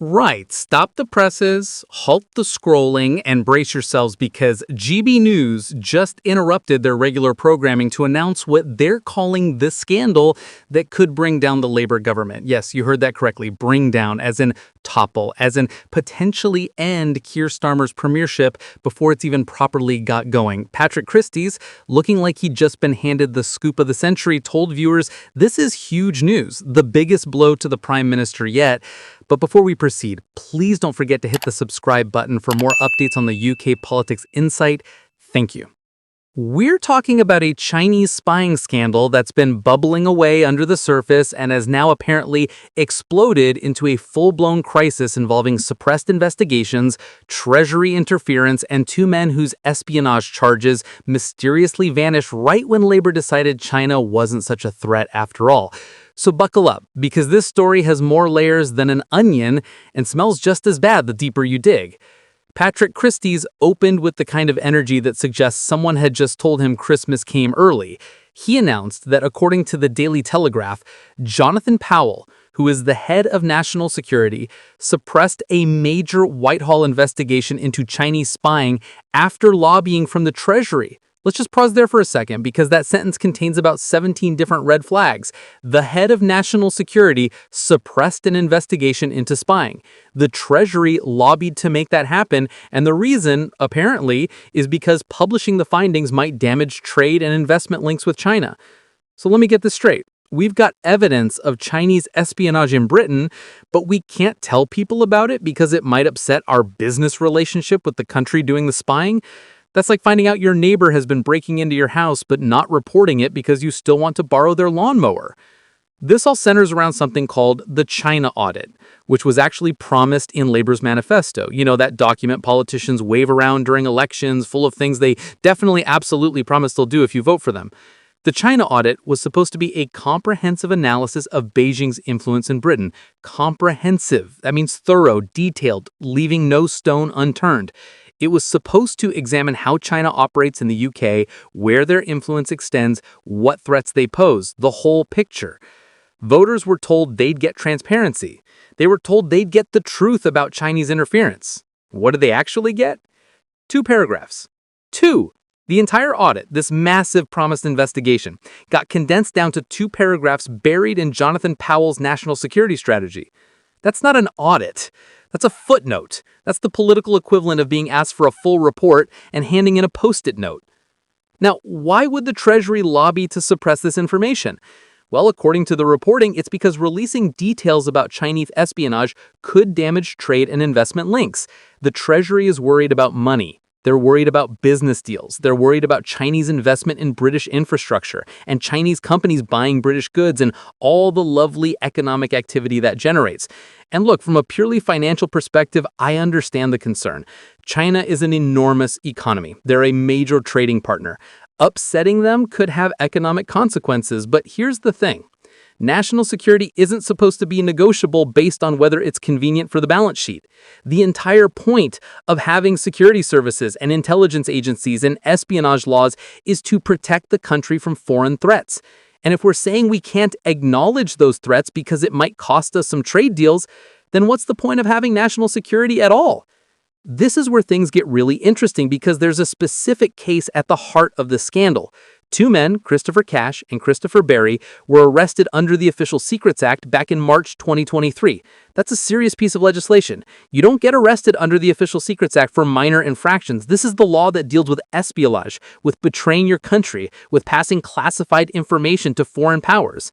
Right. Stop the presses, halt the scrolling, and brace yourselves because GB News just interrupted their regular programming to announce what they're calling the scandal that could bring down the Labour government. Yes, you heard that correctly. Bring down, as in topple, as in potentially end Keir Starmer's premiership before it's even properly got going. Patrick Christys, looking like he'd just been handed the scoop of the century, told viewers this is huge news, the biggest blow to the Prime Minister yet. But before we proceed, please don't forget to hit the subscribe button for more updates on the UK Politics Insight. Thank you. We're talking about a Chinese spying scandal that's been bubbling away under the surface and has now apparently exploded into a full-blown crisis involving suppressed investigations, Treasury interference, and two men whose espionage charges mysteriously vanished right when Labour decided China wasn't such a threat after all. So buckle up, because this story has more layers than an onion and smells just as bad the deeper you dig. Patrick Christys opened with the kind of energy that suggests someone had just told him Christmas came early. He announced that according to the Daily Telegraph, Jonathan Powell, who is the head of national security, suppressed a major Whitehall investigation into Chinese spying after lobbying from the Treasury. Let's just pause there for a second because that sentence contains about 17 different red flags. The head of national security suppressed an investigation into spying. The Treasury lobbied to make that happen, and the reason, apparently, is because publishing the findings might damage trade and investment links with China. So let me get this straight. We've got evidence of Chinese espionage in Britain, but we can't tell people about it because it might upset our business relationship with the country doing the spying. That's like finding out your neighbor has been breaking into your house but not reporting it because you still want to borrow their lawnmower. This all centers around something called the China audit, which was actually promised in Labour's manifesto. You know, that document politicians wave around during elections, full of things they definitely absolutely promise they'll do if you vote for them. The China audit was supposed to be a comprehensive analysis of Beijing's influence in Britain. Comprehensive. That means thorough, detailed, leaving no stone unturned. It was supposed to examine how China operates in the UK, where their influence extends, what threats they pose, the whole picture. Voters were told they'd get transparency. They were told they'd get the truth about Chinese interference. What did they actually get? 2 paragraphs. 2. The entire audit, this massive promised investigation, got condensed down to 2 paragraphs buried in Jonathan Powell's national security strategy. That's not an audit. That's a footnote. That's the political equivalent of being asked for a full report and handing in a post-it note. Now, why would the Treasury lobby to suppress this information? Well, according to the reporting, it's because releasing details about Chinese espionage could damage trade and investment links. The Treasury is worried about money. They're worried about business deals. They're worried about Chinese investment in British infrastructure and Chinese companies buying British goods and all the lovely economic activity that generates. And look, from a purely financial perspective, I understand the concern. China is an enormous economy. They're a major trading partner. Upsetting them could have economic consequences, but here's the thing. National security isn't supposed to be negotiable based on whether it's convenient for the balance sheet. The entire point of having security services and intelligence agencies and espionage laws is to protect the country from foreign threats. And if we're saying we can't acknowledge those threats because it might cost us some trade deals, then what's the point of having national security at all? This is where things get really interesting because there's a specific case at the heart of the scandal. 2 men, Christopher Cash and Christopher Berry, were arrested under the Official Secrets Act back in March 2023. That's a serious piece of legislation. You don't get arrested under the Official Secrets Act for minor infractions. This is the law that deals with espionage, with betraying your country, with passing classified information to foreign powers.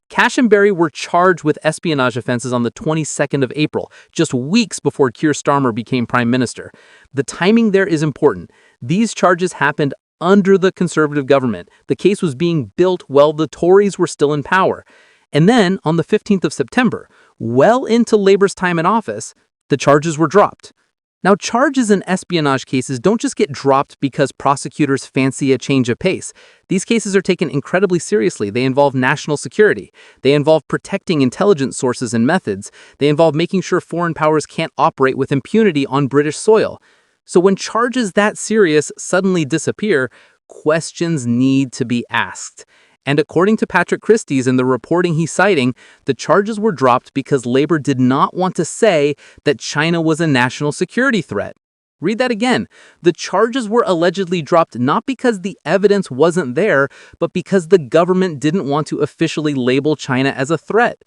Cash and Berry were charged with espionage offenses on the 22nd of April, just weeks before Keir Starmer became Prime Minister. The timing there is important. These charges happened under the Conservative government. The case was being built while the Tories were still in power. And then, on the 15th of September, well into Labour's time in office, the charges were dropped. Now, charges in espionage cases don't just get dropped because prosecutors fancy a change of pace. These cases are taken incredibly seriously. They involve national security. They involve protecting intelligence sources and methods. They involve making sure foreign powers can't operate with impunity on British soil. So when charges that serious suddenly disappear, questions need to be asked. And according to Patrick Christys in the reporting he's citing, the charges were dropped because Labor did not want to say that China was a national security threat. Read that again. The charges were allegedly dropped not because the evidence wasn't there, but because the government didn't want to officially label China as a threat.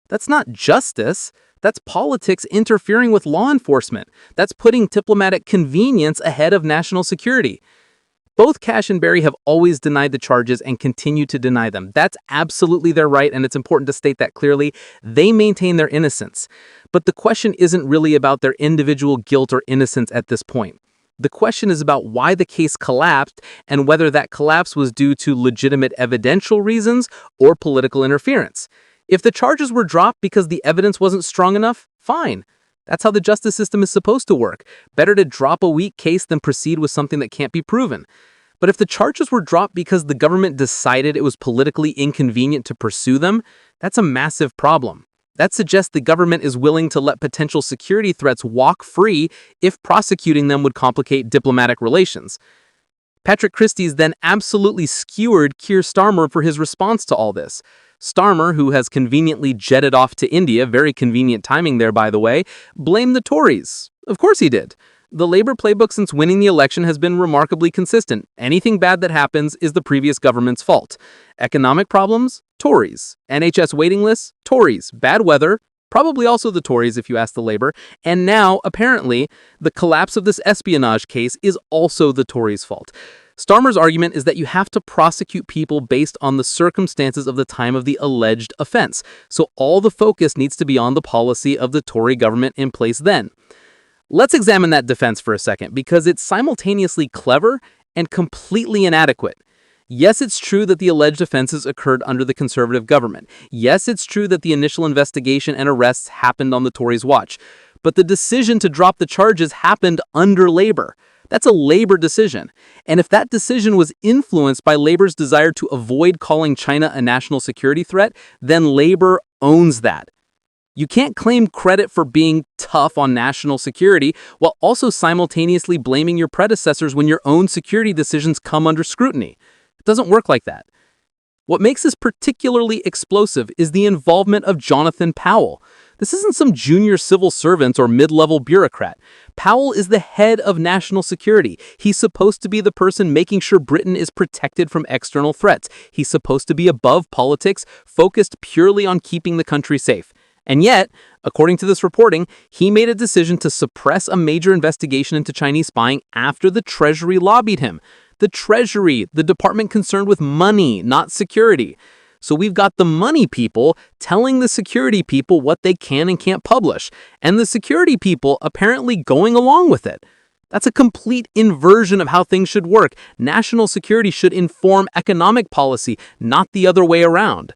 That's not justice. That's politics interfering with law enforcement. That's putting diplomatic convenience ahead of national security. Both Kash and Barry have always denied the charges and continue to deny them. That's absolutely their right, and it's important to state that clearly. They maintain their innocence. But the question isn't really about their individual guilt or innocence at this point. The question is about why the case collapsed and whether that collapse was due to legitimate evidential reasons or political interference. If the charges were dropped because the evidence wasn't strong enough, fine. That's how the justice system is supposed to work. Better to drop a weak case than proceed with something that can't be proven. But if the charges were dropped because the government decided it was politically inconvenient to pursue them, that's a massive problem. That suggests the government is willing to let potential security threats walk free if prosecuting them would complicate diplomatic relations. Patrick Christys then absolutely skewered Keir Starmer for his response to all this. Starmer, who has conveniently jetted off to India, very convenient timing there by the way, blamed the Tories. Of course he did. The Labour playbook since winning the election has been remarkably consistent. Anything bad that happens is the previous government's fault. Economic problems? Tories. NHS waiting lists? Tories. Bad weather? Probably also the Tories if you ask the Labour. And now, apparently, the collapse of this espionage case is also the Tories' fault. Starmer's argument is that you have to prosecute people based on the circumstances of the time of the alleged offense. So all the focus needs to be on the policy of the Tory government in place then. Let's examine that defense for a second, because it's simultaneously clever and completely inadequate. Yes, it's true that the alleged offenses occurred under the Conservative government. Yes, it's true that the initial investigation and arrests happened on the Tories' watch. But the decision to drop the charges happened under Labour. That's a Labour decision. And if that decision was influenced by Labour's desire to avoid calling China a national security threat, then Labour owns that. You can't claim credit for being tough on national security while also simultaneously blaming your predecessors when your own security decisions come under scrutiny. It doesn't work like that. What makes this particularly explosive is the involvement of Jonathan Powell. This isn't some junior civil servant or mid-level bureaucrat. Powell is the head of national security. He's supposed to be the person making sure Britain is protected from external threats. He's supposed to be above politics, focused purely on keeping the country safe. And yet, according to this reporting, he made a decision to suppress a major investigation into Chinese spying after the Treasury lobbied him. The Treasury, the department concerned with money, not security. So we've got the money people telling the security people what they can and can't publish, and the security people apparently going along with it. That's a complete inversion of how things should work. National security should inform economic policy, not the other way around.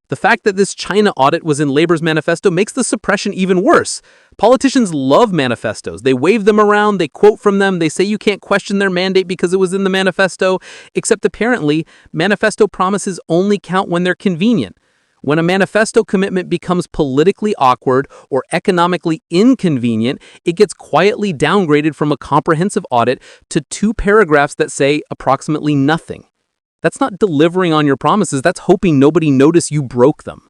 The fact that this China audit was in Labour's manifesto makes the suppression even worse. Politicians love manifestos. They wave them around, they quote from them, they say you can't question their mandate because it was in the manifesto, except apparently, manifesto promises only count when they're convenient. When a manifesto commitment becomes politically awkward or economically inconvenient, it gets quietly downgraded from a comprehensive audit to 2 paragraphs that say approximately nothing. That's not delivering on your promises, that's hoping nobody noticed you broke them.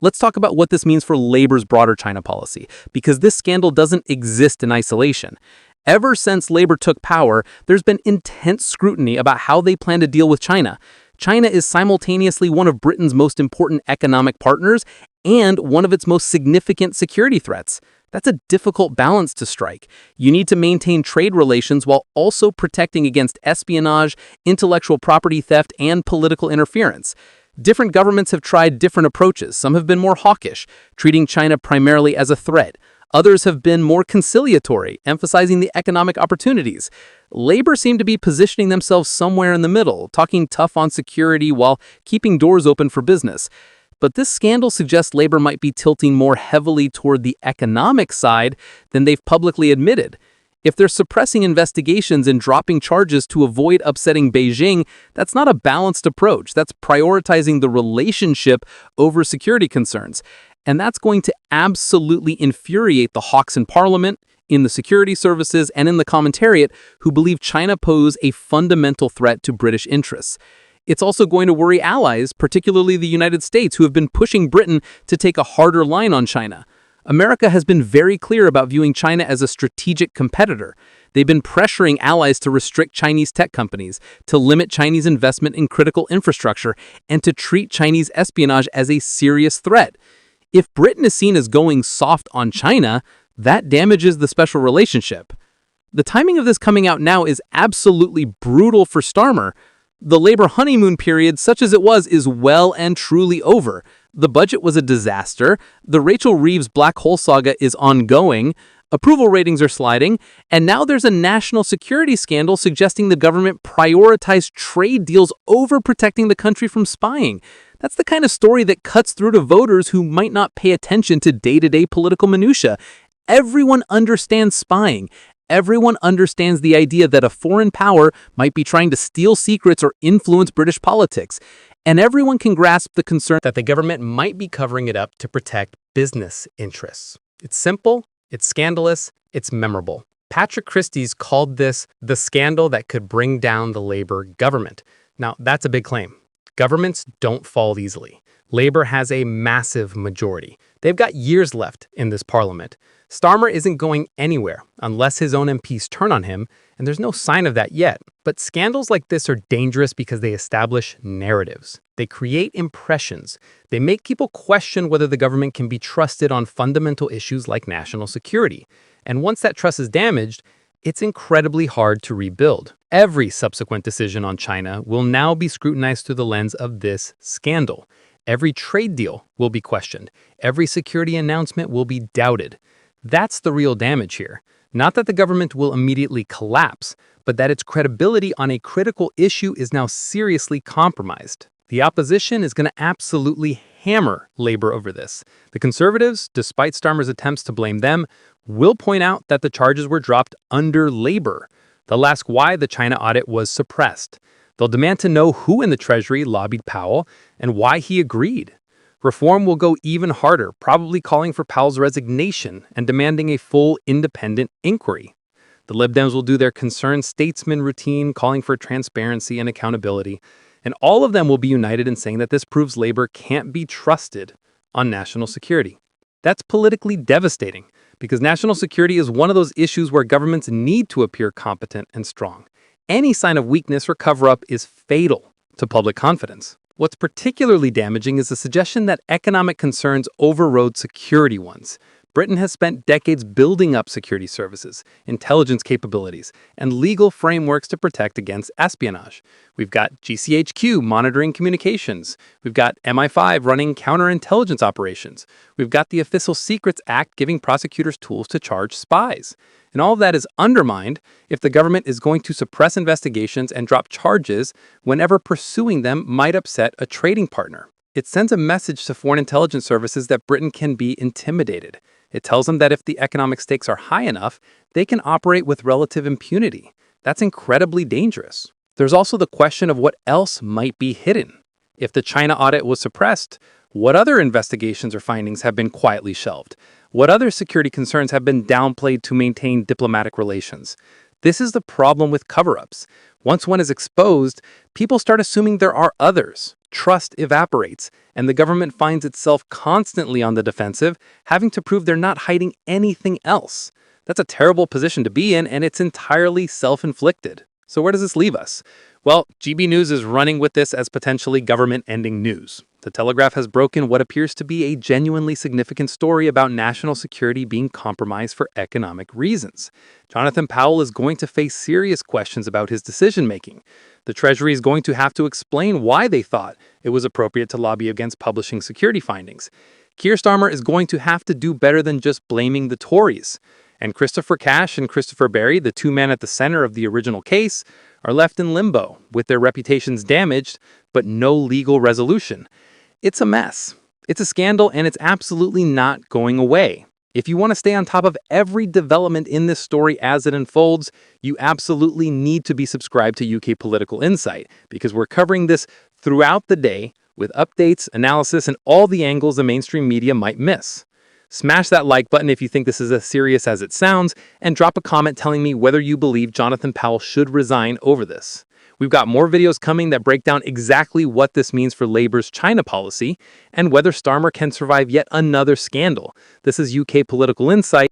Let's talk about what this means for Labour's broader China policy, because this scandal doesn't exist in isolation. Ever since Labour took power, there's been intense scrutiny about how they plan to deal with China. China is simultaneously one of Britain's most important economic partners and one of its most significant security threats. That's a difficult balance to strike. You need to maintain trade relations while also protecting against espionage, intellectual property theft, and political interference. Different governments have tried different approaches. Some have been more hawkish, treating China primarily as a threat. Others have been more conciliatory, emphasizing the economic opportunities. Labour seem to be positioning themselves somewhere in the middle, talking tough on security while keeping doors open for business. But this scandal suggests Labour might be tilting more heavily toward the economic side than they've publicly admitted. If they're suppressing investigations and dropping charges to avoid upsetting Beijing, that's not a balanced approach. That's prioritizing the relationship over security concerns. And that's going to absolutely infuriate the hawks in Parliament, in the security services, and in the commentariat who believe China pose a fundamental threat to British interests. It's also going to worry allies, particularly the United States, who have been pushing Britain to take a harder line on China. America has been very clear about viewing China as a strategic competitor. They've been pressuring allies to restrict Chinese tech companies, to limit Chinese investment in critical infrastructure, and to treat Chinese espionage as a serious threat. If Britain is seen as going soft on China, that damages the special relationship. The timing of this coming out now is absolutely brutal for Starmer. The Labour honeymoon period, such as it was, is well and truly over. The budget was a disaster. The Rachel Reeves black hole saga is ongoing. Approval ratings are sliding. And now there's a national security scandal suggesting the government prioritized trade deals over protecting the country from spying. That's the kind of story that cuts through to voters who might not pay attention to day-to-day political minutia. Everyone understands spying. Everyone understands the idea that a foreign power might be trying to steal secrets or influence British politics. And everyone can grasp the concern that the government might be covering it up to protect business interests. It's simple, it's scandalous, it's memorable. Patrick Christys called this the scandal that could bring down the Labour government. Now, that's a big claim. Governments don't fall easily. Labour has a massive majority. They've got years left in this parliament. Starmer isn't going anywhere unless his own MPs turn on him, and there's no sign of that yet. But scandals like this are dangerous because they establish narratives. They create impressions. They make people question whether the government can be trusted on fundamental issues like national security. And once that trust is damaged, it's incredibly hard to rebuild. Every subsequent decision on China will now be scrutinized through the lens of this scandal. Every trade deal will be questioned. Every security announcement will be doubted. That's the real damage here. Not that the government will immediately collapse, but that its credibility on a critical issue is now seriously compromised. The opposition is going to absolutely hammer Labour over this. The Conservatives, despite Starmer's attempts to blame them, will point out that the charges were dropped under Labour. They'll ask why the China audit was suppressed. They'll demand to know who in the Treasury lobbied Powell and why he agreed. Reform will go even harder, probably calling for Powell's resignation and demanding a full independent inquiry. The Lib Dems will do their concerned statesman routine, calling for transparency and accountability, and all of them will be united in saying that this proves Labour can't be trusted on national security. That's politically devastating, because national security is one of those issues where governments need to appear competent and strong. Any sign of weakness or cover-up is fatal to public confidence. What's particularly damaging is the suggestion that economic concerns overrode security ones. Britain has spent decades building up security services, intelligence capabilities, and legal frameworks to protect against espionage. We've got GCHQ monitoring communications. We've got MI5 running counterintelligence operations. We've got the Official Secrets Act giving prosecutors tools to charge spies. And all of that is undermined if the government is going to suppress investigations and drop charges whenever pursuing them might upset a trading partner. It sends a message to foreign intelligence services that Britain can be intimidated. It tells them that if the economic stakes are high enough, they can operate with relative impunity. That's incredibly dangerous. There's also the question of what else might be hidden. If the China audit was suppressed, what other investigations or findings have been quietly shelved? What other security concerns have been downplayed to maintain diplomatic relations? This is the problem with cover-ups. Once one is exposed, people start assuming there are others. Trust evaporates, and the government finds itself constantly on the defensive, having to prove they're not hiding anything else. That's a terrible position to be in, and it's entirely self-inflicted. So where does this leave us? Well, GB News is running with this as potentially government-ending news. The Telegraph has broken what appears to be a genuinely significant story about national security being compromised for economic reasons. Jonathan Powell is going to face serious questions about his decision-making. The Treasury is going to have to explain why they thought it was appropriate to lobby against publishing security findings. Keir Starmer is going to have to do better than just blaming the Tories. And Christopher Cash and Christopher Barry, the two men at the center of the original case, are left in limbo, with their reputations damaged, but no legal resolution. It's a mess. It's a scandal, and it's absolutely not going away. If you want to stay on top of every development in this story as it unfolds, you absolutely need to be subscribed to UK Political Insight, because we're covering this throughout the day with updates, analysis, and all the angles the mainstream media might miss. Smash that like button if you think this is as serious as it sounds, and drop a comment telling me whether you believe Jonathan Powell should resign over this. We've got more videos coming that break down exactly what this means for Labour's China policy and whether Starmer can survive yet another scandal. This is UK Political Insight.